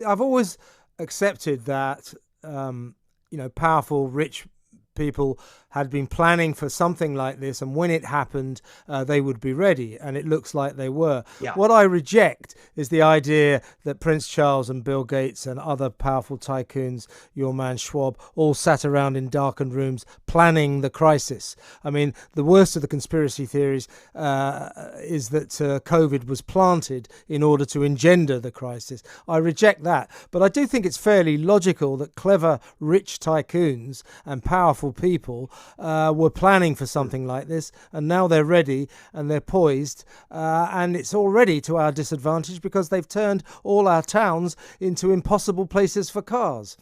I've always accepted that powerful, rich people had been planning for something like this, and when it happened, they would be ready, and it looks like they were. Yeah. What I reject is the idea that Prince Charles and Bill Gates and other powerful tycoons, your man Schwab, all sat around in darkened rooms planning the crisis. I mean, the worst of the conspiracy theories is that COVID was planted in order to engender the crisis. I reject that, but I do think it's fairly logical that clever, rich tycoons and powerful people were planning for something like this, and now they're ready and they're poised, and it's already to our disadvantage because they've turned all our towns into impossible places for cars.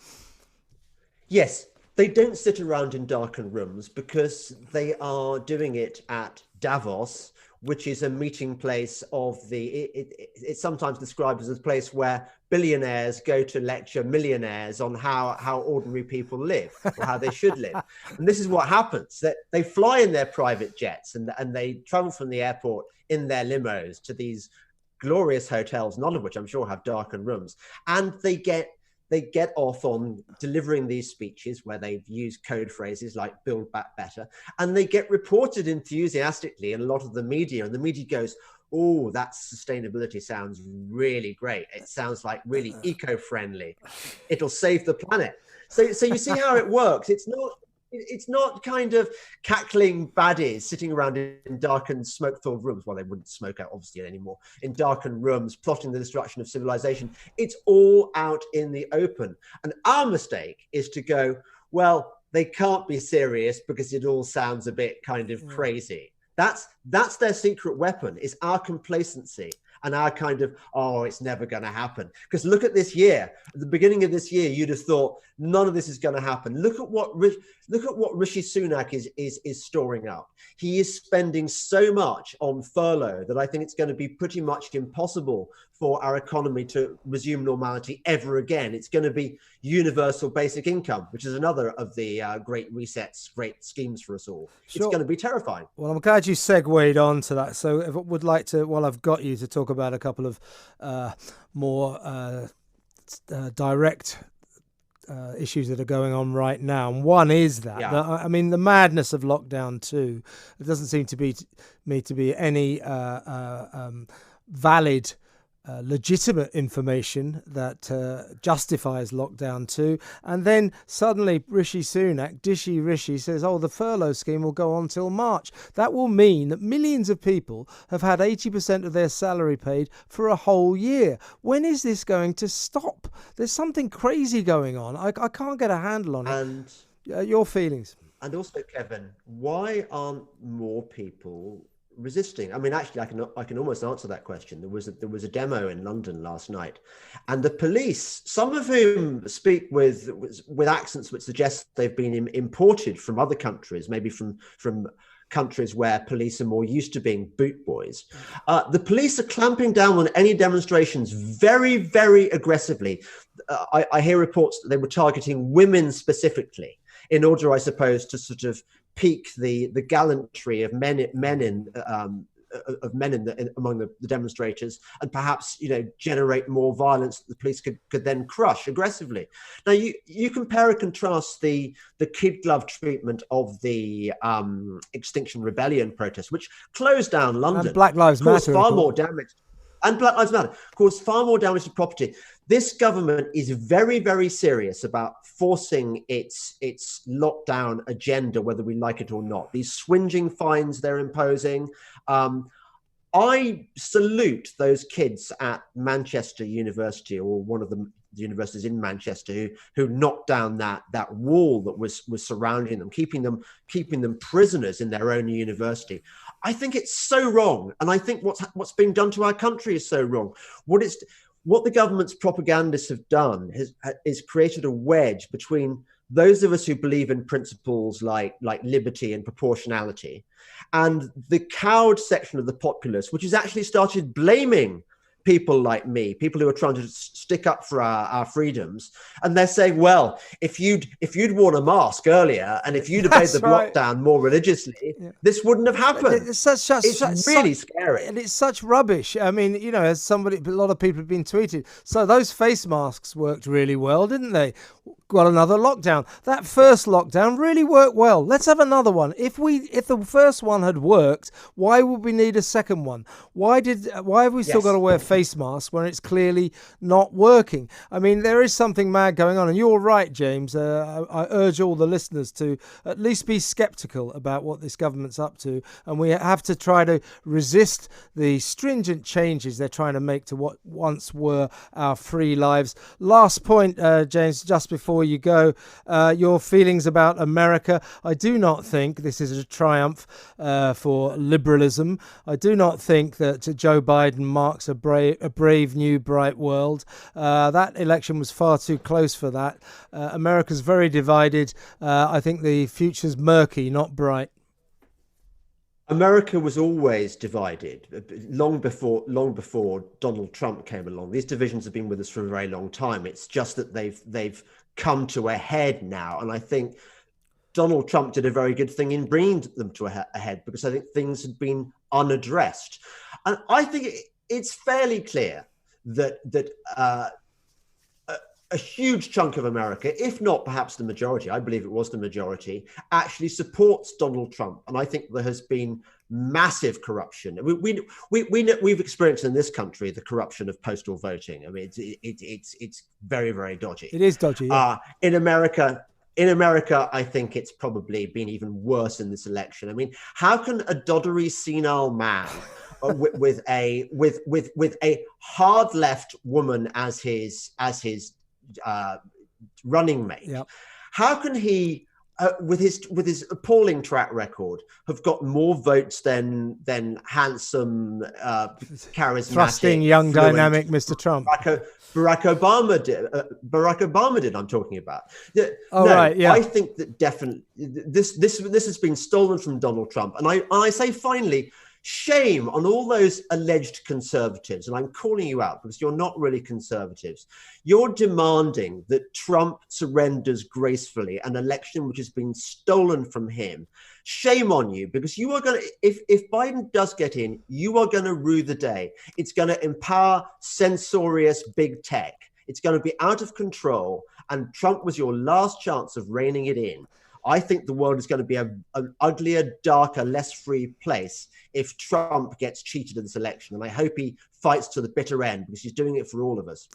Yes, they don't sit around in darkened rooms because they are doing it at Davos, which is a meeting place of it's sometimes described as a place where billionaires go to lecture millionaires on how ordinary people live or how they should live. And this is what happens, that they fly in their private jets and they travel from the airport in their limos to these glorious hotels, none of which I'm sure have darkened rooms, and they get off on delivering these speeches where they've used code phrases like build back better, and they get reported enthusiastically in a lot of the media, and the media goes, oh, that sustainability sounds really great. It sounds like really eco-friendly. It'll save the planet. So you see how it works. It's not kind of cackling baddies sitting around in darkened, smoke-filled rooms. Well, they wouldn't smoke out, obviously, anymore. In darkened rooms, plotting the destruction of civilization. It's all out in the open. And our mistake is to go, well, they can't be serious because it all sounds a bit kind of crazy. That's their secret weapon, is our complacency and our kind of, oh, it's never going to happen. Because look at this year. At the beginning of this year, you'd have thought none of this is going to happen. Look at what Rishi Sunak is storing up. He is spending so much on furlough that I think it's going to be pretty much impossible for our economy to resume normality ever again. It's going to be universal basic income, which is another of the great resets, great schemes for us all. It's Sure. going to be terrifying. Well, I'm glad you segued on to that. So, if I would like to, while I've got you, to talk about a couple of more direct issues that are going on right now. And one is Yeah. I mean, the madness of lockdown too. It doesn't seem to be me to be any valid legitimate information that justifies lockdown too. And then suddenly Rishi Sunak, Dishy Rishi, says, oh, the furlough scheme will go on till March. That will mean that millions of people have had 80% of their salary paid for a whole year. When is this going to stop? There's something crazy going on. I can't get a handle on it. And Your feelings? And also, Kevin, why aren't more people resisting? I mean, actually, I can almost answer that question. There was a demo in London last night, and the police, some of whom speak with accents which suggest they've been imported from other countries, maybe from countries where police are more used to being boot boys. The police are clamping down on any demonstrations very, very aggressively. I hear reports that they were targeting women specifically, in order, I suppose, to sort of pique the gallantry of men among the demonstrators, and perhaps generate more violence that the police could then crush aggressively. Now you compare and contrast the kid glove treatment of the Extinction Rebellion protest, which closed down London, And Black Lives caused Matter, of far course. more damage, and Black Lives Matter caused far more damage to property. This government is very, very serious about forcing its lockdown agenda, whether we like it or not. These swinging fines they're imposing. I salute those kids at Manchester University, or one of the universities in Manchester, who knocked down that wall that was surrounding them, keeping them prisoners in their own university. I think it's so wrong, and I think what's being done to our country is so wrong. What the government's propagandists have done is created a wedge between those of us who believe in principles like liberty and proportionality, and the cowed section of the populace, which has actually started blaming people like me, people who are trying to stick up for our freedoms, and they're saying, well, if you'd worn a mask earlier and if you'd obeyed the lockdown more religiously, this wouldn't have happened. It's really scary. And it's such rubbish. I mean, you know, as a lot of people have been tweeted. So those face masks worked really well, didn't they? Got another lockdown. That first lockdown really worked well. Let's have another one. If the first one had worked, why would we need a second one? Why have we still got to wear face masks when it's clearly not working? I mean, there is something mad going on, and you're right, James. I urge all the listeners to at least be sceptical about what this government's up to, and we have to try to resist the stringent changes they're trying to make to what once were our free lives. Last point, James, just before you go, your feelings about America. I do not think this is a triumph for liberalism. I do not think that Joe Biden marks a brave new bright world. That election was far too close for that. America's very divided. I think the future's murky, not bright. America was always divided long before Donald Trump came along. These divisions have been with us for a very long time. It's just that they've come to a head now, and I think Donald Trump did a very good thing in bringing them to a head, because I think things had been unaddressed, and I think it's fairly clear that a huge chunk of America, if not perhaps the majority, I believe it was the majority, actually supports Donald Trump. And I think there has been massive corruption. We've experienced in this country the corruption of postal voting. I mean, it's very, very dodgy. It is dodgy. Yeah. In America, I think it's probably been even worse in this election. I mean, how can a doddery, senile man with a hard left woman as his running mate, how can he, with his appalling track record, have got more votes than handsome, charismatic, thrusting, young, dynamic Mr. Trump? Barack Obama did. I'm talking about. I think that definitely this has been stolen from Donald Trump, and I say finally, shame on all those alleged conservatives. And I'm calling you out because you're not really conservatives. You're demanding that Trump surrenders gracefully an election which has been stolen from him. Shame on you, because you are going to, if Biden does get in, you are going to rue the day. It's going to empower censorious big tech. It's going to be out of control. And Trump was your last chance of reining it in. I think the world is going to be an uglier, darker, less free place if Trump gets cheated in this election. And I hope he fights to the bitter end, because he's doing it for all of us.